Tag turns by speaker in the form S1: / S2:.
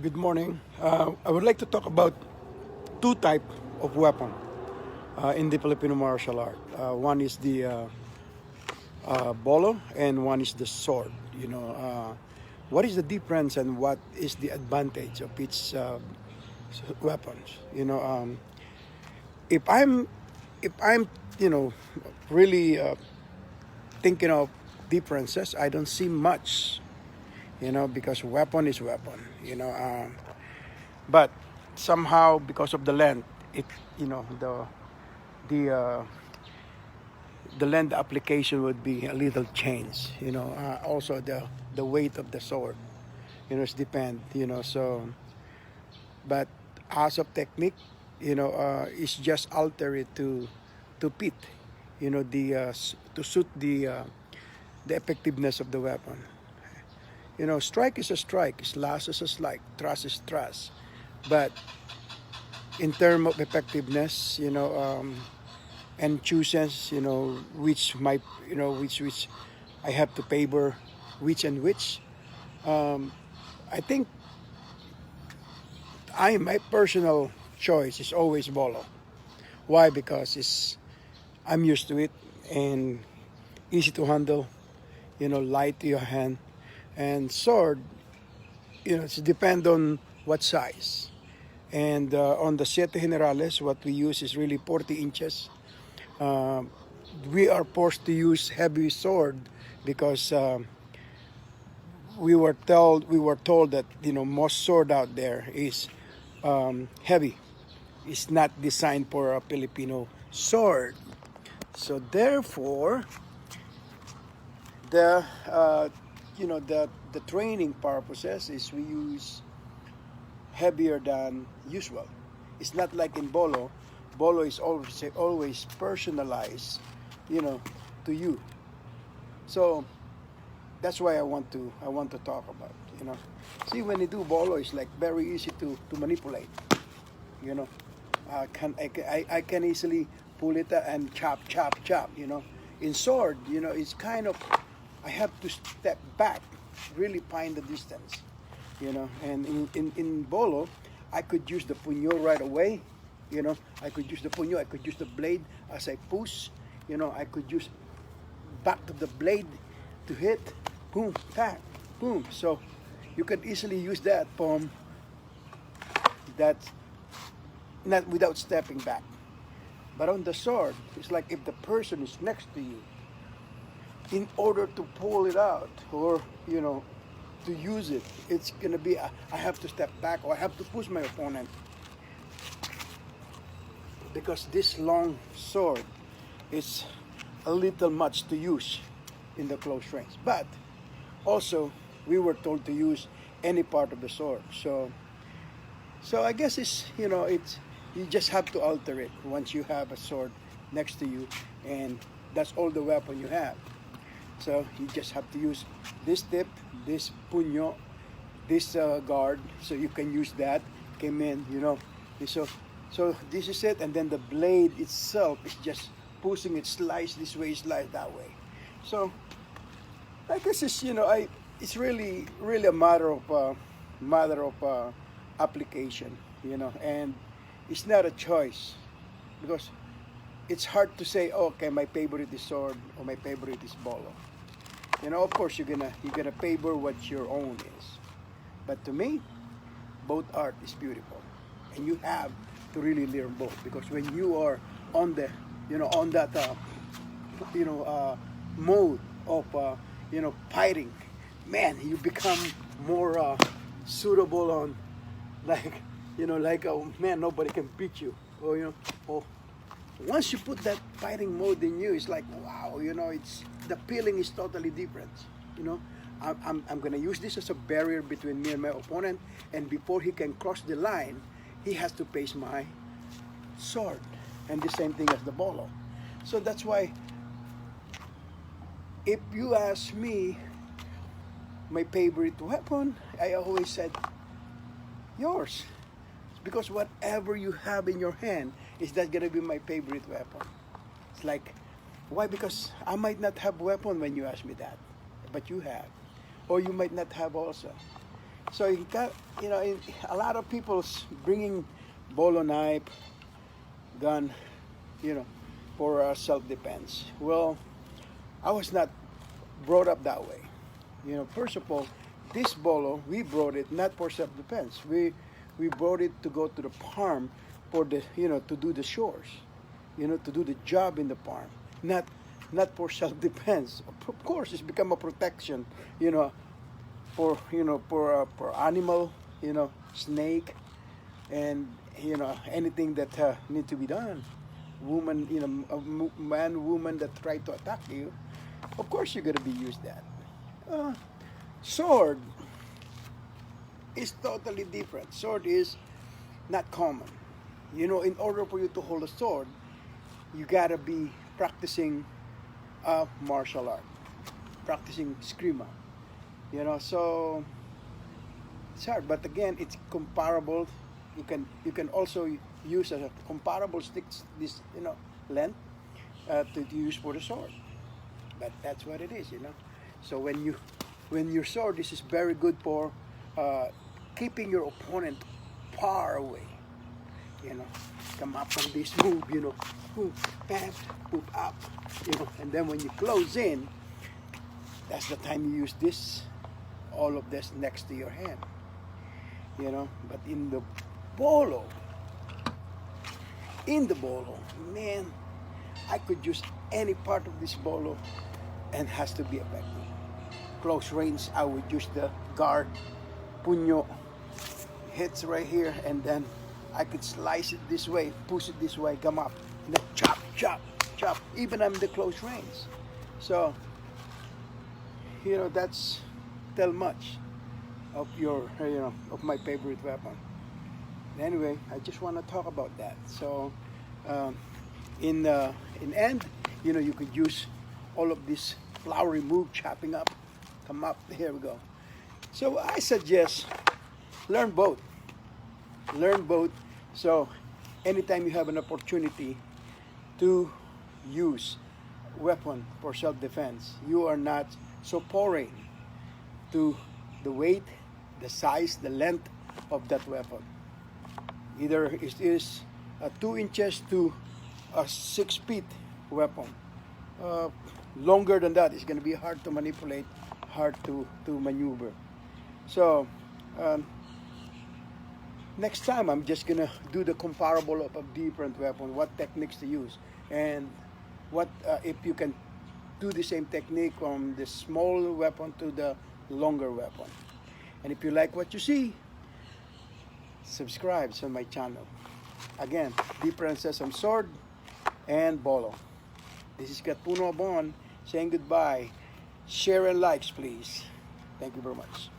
S1: Good morning. I would like to talk about two type of weapon in the Filipino martial art. One is the bolo, and one is the sword. What is the difference and what is the advantage of each weapons? If I'm if I'm really thinking of differences, I don't see much. Because weapon is weapon. But somehow because of the length, it you know the uh, the length application would be a little change. Also the weight of the sword. It's depend. But as of technique, it's just alter it to fit. To suit the effectiveness of the weapon. Strike is a strike, slash is a slash, thrust is thrust. But in terms of effectiveness, and chooses, which I have to favor which and which. Um, I think my personal choice is always bolo. Why? Because I'm used to it and easy to handle. Light to your hand, and sword. It's depend on what size. And on the Siete Generales, what we use is really 40 inches. Uh, we are forced to use heavy sword because we were told that most sword out there is heavy. It's not designed for a Filipino sword. So therefore, the the training purposes is we use heavier than usual. It's not like in bolo. Bolo is always personalized, you know, to you. So that's why I want to talk about. See, when you do bolo, it's like very easy to manipulate. You know, I can easily pull it and chop chop chop. In sword, it's kind of I have to step back, really find the distance. And in bolo, I could use the puño right away. I could use the puño, I could use the blade as I push. I could use back of the blade to hit, boom, tack, boom. So you could easily use that form, that not without stepping back. But on the sword, it's like if the person is next to you, in order to pull it out or to use it, it's gonna be I have to step back or I have to push my opponent, because this long sword is a little much to use in the close range. But also we were told to use any part of the sword. So I guess it's you just have to alter it once you have a sword next to you, and that's all the weapon you have. So you just have to use this tip, this puño, this guard, so you can use that. Came in, so this is it, and then the blade itself is just pushing it, slice this way, slice that way. So I guess it's really really a matter of application, and it's not a choice, because it's hard to say, oh, okay, my favorite is sword or my favorite is bolo. Of course you're gonna favor what your own is. But to me, both art is beautiful, and you have to really learn both, because when you are on the on that mode of fighting, man, you become more suitable on, like oh man, nobody can beat you, or or once you put that fighting mode in you, it's like, wow, it's the feeling is totally different. You know, I'm gonna use this as a barrier between me and my opponent, and before he can cross the line, he has to face my sword, and the same thing as the bolo. So that's why, if you ask me, my favorite weapon, I always said yours, because whatever you have in your hand is that gonna be my favorite weapon. It's like, why? Because I might not have weapon when you ask me that, but you have, or you might not have also. So you got, a lot of people's bringing bolo knife, gun, you know, for self-defense. Well, I was not brought up that way. First of all, this bolo, we brought it not for self-defense. We brought it to go to the farm for to do the chores, to do the job in the farm, not for self-defense. Of course, it's become a protection, for animal, snake, and anything that need to be done. Woman, man, woman that try to attack you. Of course, you're gonna be used that. Sword is totally different. Sword is not common. In order for you to hold a sword, you gotta be practicing martial art, practicing Eskrima. So it's hard. But again, it's comparable. You can also use a comparable sticks this length to use for the sword. But that's what it is. So when your sword, this is very good for keeping your opponent far away. Come up from this move, move, bam, move up, and then when you close in, that's the time you use this, all of this next to your hand, But in the bolo, man, I could use any part of this bolo and has to be effective. Close range, I would use the guard, puño, hits right here, and then I could slice it this way, push it this way, come up, and then chop, chop, chop, even I'm the close range. So, that's tell much of of my favorite weapon. Anyway, I just want to talk about that. So, in end, you could use all of this flowery move, chopping up, come up. Here we go. So I suggest learn both. Learn both. So anytime you have an opportunity to use weapon for self-defense, you are not so foreign to the weight, the size, the length of that weapon. Either it is a 2 inches to a 6 feet weapon. Longer than that, it's going to be hard to manipulate, hard to maneuver. So next time I'm just going to do the comparable of a different weapon, what techniques to use, and what if you can do the same technique from the small weapon to the longer weapon. And if you like what you see, subscribe to my channel. Again, differences on sword and bolo. This is Katpuno Abon saying goodbye. Share and likes, please. Thank you very much.